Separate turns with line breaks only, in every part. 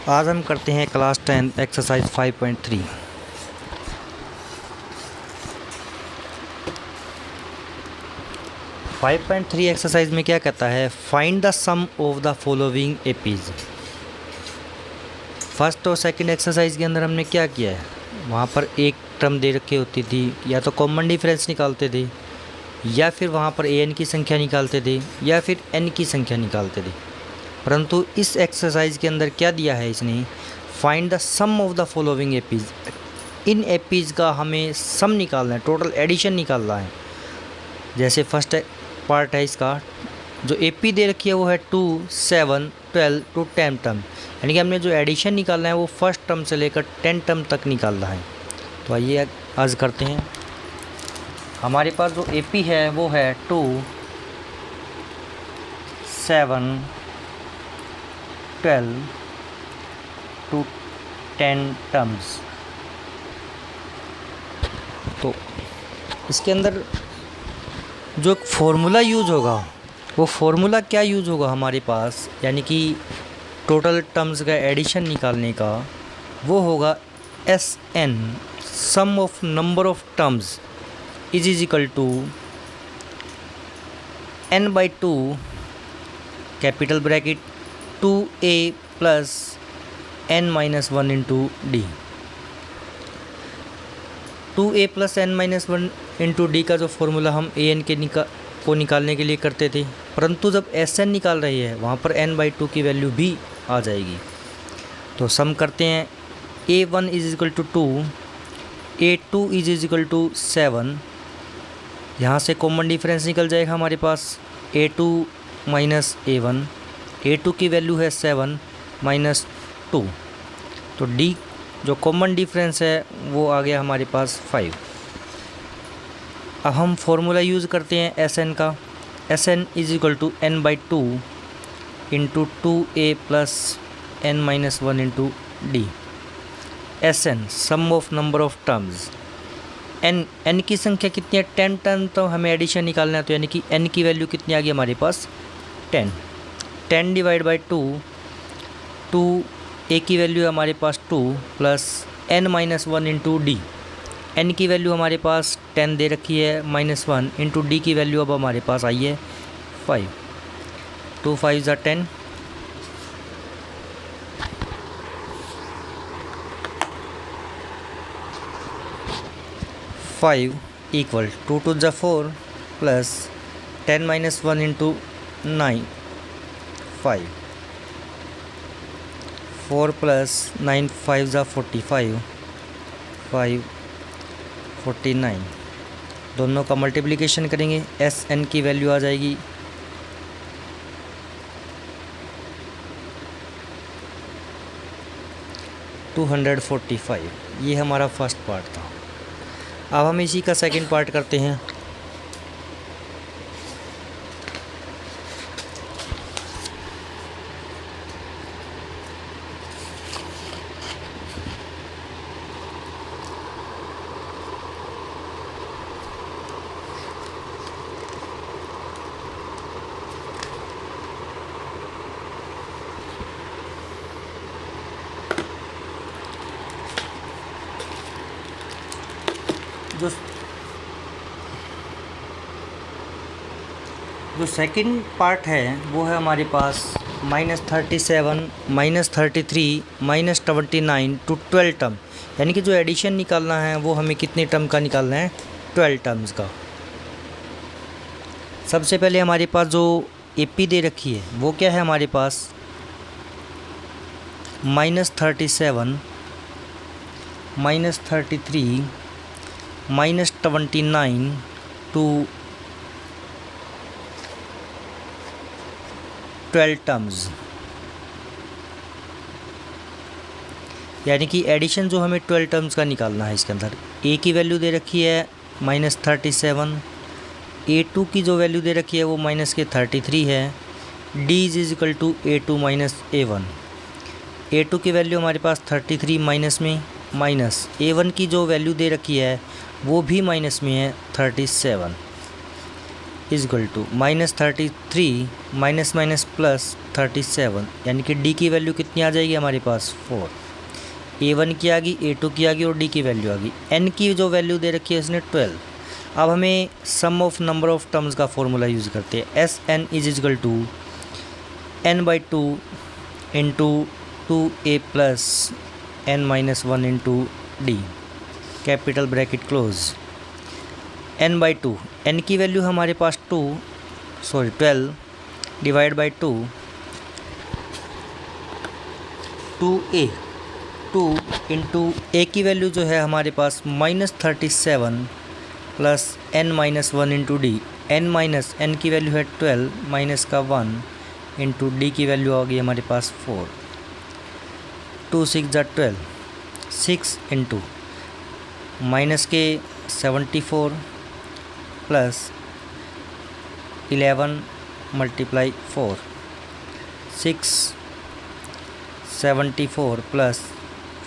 आज हम करते हैं क्लास 10 एक्सरसाइज 5.3। एक्सरसाइज में क्या कहता है, find the sum of the following APs. First और सेकंड एक्सरसाइज के अंदर हमने क्या किया है, वहाँ पर एक टर्म दे रखी होती थी, या तो कॉमन डिफरेंस निकालते थे, या फिर वहाँ पर an की संख्या निकालते थे, या फिर n की संख्या निकालते थे। परंतु इस एक्सरसाइज के अंदर क्या दिया है इसने, find the sum of the following APs. इन एपीज का हमें सम निकालना है, टोटल एडिशन निकालना है। जैसे फर्स्ट पार्ट है इसका, जो एपी दे रखी है वो है 2, 7, 12 to 10 टर्म, यानी कि हमने जो एडिशन निकालना है वो फर्स्ट टर्म से लेकर 10 टर्म तक निकालना है। तो आइए आज करते हैं। हमारे पास जो एपी है वो है 2, 7, 12 to 10 टर्म्स। तो इसके अंदर जो फॉर्मूला यूज़ होगा वो फॉर्मूला क्या यूज़ होगा हमारे पास, यानी कि टोटल टर्म्स का एडिशन निकालने का, वो होगा SN, sum of number of terms is equal to n/2 capital bracket 2a plus n-1 into d. 2a plus n-1 into d का जो फॉर्मूला हम an के को निकालने के लिए करते थे, परंतु जब Sn निकाल रही है वहाँ पर n/2 की वैल्यू भी आ जाएगी। तो सम करते हैं, a1 is equal to 2, a2 is equal to 7। यहाँ से कॉमन डिफरेंस निकल जाएगा हमारे पास, a2 माइनस a1, a2 की वैल्यू है 7 माइनस 2, तो d जो कॉमन डिफरेंस है वो आ गया हमारे पास 5। अब हम फॉर्मूला यूज़ करते हैं Sn का। Sn is equal to n/2 into 2a plus n-1 into d. Sn sum of number of terms, n की संख्या कितनी है, 10 टर्म, तो हमें एडिशन निकालना है, तो यानी कि n की वैल्यू कितनी आ गई हमारे पास 10 डिवाइड बाई 2, 2a की वैल्यू हमारे पास 2 plus n-1 into d. n की वैल्यू हमारे पास 10 दे रखी है, -1 इंटू डी की वैल्यू अब हमारे पास आई है 5। 2 5 ज़ा 10, 5 इक्वल 2 2 ज़ा 4 प्लस 10-1 इंटू 9 5, 4 प्लस 9 5 ज़ा 45, 5 49। दोनों का मल्टीप्लिकेशन करेंगे, Sn की वैल्यू आ जाएगी 245। ये हमारा फर्स्ट पार्ट था। अब हम इसी का सेकंड पार्ट करते हैं। जो सेकंड पार्ट है वो है हमारे पास -37, -33, -29 टू 12 टर्म, यानी कि जो एडिशन निकालना है वो हमें कितने टर्म का निकालना है, 12 टर्म्स का। सबसे पहले हमारे पास जो एपी दे रखी है वो क्या है हमारे पास, -37, -33, -29 टू 12 टर्म्स, यानी कि एडिशन जो हमें 12 टर्म्स का निकालना है। इसके अंदर a की वैल्यू दे रखी है -37, a2 की जो वैल्यू दे रखी है वो -33 है, d is equal to a2 minus a1। a2 की वैल्यू हमारे पास 33 माइनस में, माइनस a1 की जो वैल्यू दे रखी है वो भी माइनस में है 37, is equal to -33 minus minus plus 37, यानी कि डी की वैल्यू कितनी आ जाएगी हमारे पास 4। A1 की आ गई, A2 की आ गई और डी की वैल्यू आ गई। एन की जो वैल्यू दे रखी है इसने 12। अब हमें sum of number of terms का फॉर्मूला यूज़ करते हैं। S N is equal to n/2 into 2a plus n-1 into d, capital bracket close. n/2, n की वैल्यू हमारे पास 12 divide by 2, 2a, 2 into A की वैल्यू जो है हमारे पास -37 plus n-1 into d. n की वैल्यू है 12 माइनस का 1 इंटू डी की वैल्यू आ गई हमारे पास 4। 2 6 ज़ा 12, 6 इंटू माइनस के 74 plus 11 multiply 4, 6 74 plus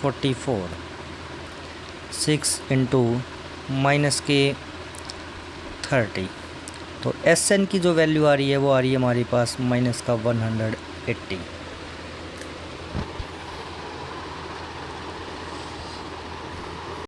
44, 6 into minus के 30। तो एस एन की जो वैल्यू आ रही है वो आ रही है हमारे पास माइनस का 180।